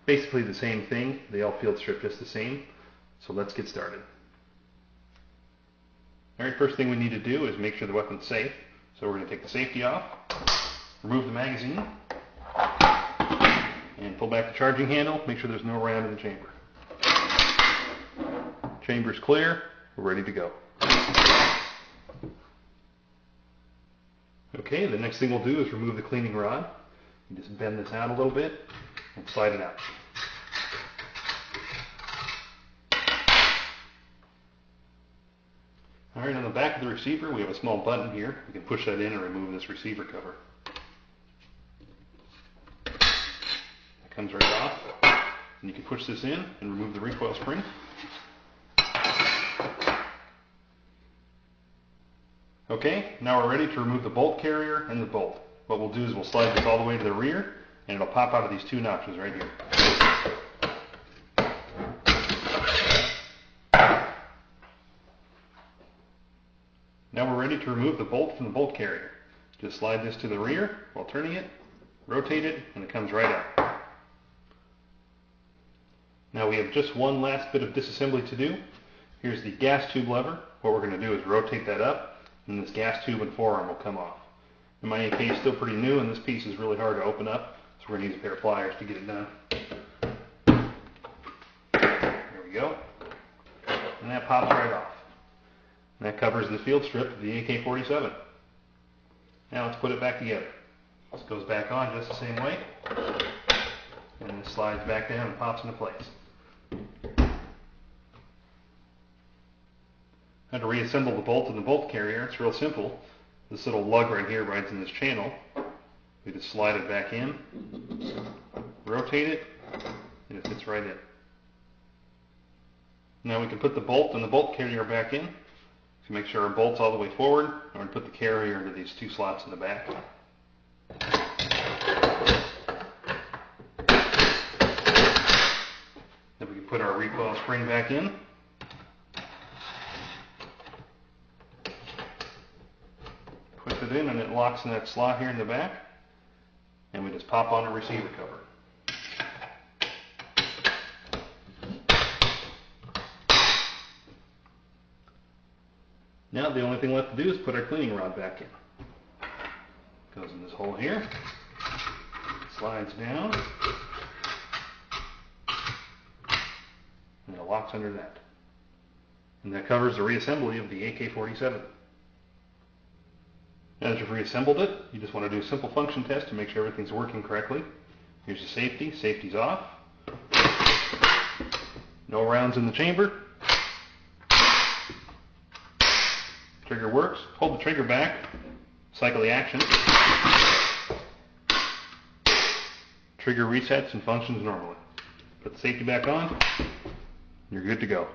basically the same thing. They all field strip just the same. So let's get started. Alright, first thing we need to do is make sure the weapon's safe. So we're going to take the safety off, remove the magazine, and pull back the charging handle. Make sure there's no round in the chamber. Chamber's clear. We're ready to go. Okay, the next thing we'll do is remove the cleaning rod. You just bend this out a little bit and slide it out. Alright, on the back of the receiver we have a small button here. We can push that in and remove this receiver cover. It comes right off. And you can push this in and remove the recoil spring. Okay, now we're ready to remove the bolt carrier and the bolt. What we'll do is we'll slide this all the way to the rear, and it'll pop out of these two notches right here. Now we're ready to remove the bolt from the bolt carrier. Just slide this to the rear while turning it, rotate it, and it comes right out. Now we have just one last bit of disassembly to do. Here's the gas tube lever. What we're going to do is rotate that up, and this gas tube and forearm will come off. And my AK is still pretty new, and this piece is really hard to open up, so we're going to use a pair of pliers to get it done. There we go. And that pops right off. And that covers the field strip of the AK47. Now let's put it back together. This goes back on just the same way, and this slides back down and pops into place. Now to reassemble the bolt in the bolt carrier, it's real simple. This little lug right here rides in this channel. We just slide it back in, rotate it, and it fits right in. Now we can put the bolt and the bolt carrier back in. To make sure our bolt's all the way forward, I'm going to put the carrier into these two slots in the back. Then we can put our recoil spring back in. Push it in and it locks in that slot here in the back. And we just pop on a receiver cover. Now the only thing left to do is put our cleaning rod back in. Goes in this hole here, slides down, and it locks under that. And that covers the reassembly of the AK47. Now that you've reassembled it, you just want to do a simple function test to make sure everything's working correctly. Here's the safety. Safety's off. No rounds in the chamber. Trigger works. Hold the trigger back. Cycle the action. Trigger resets and functions normally. Put the safety back on. You're good to go.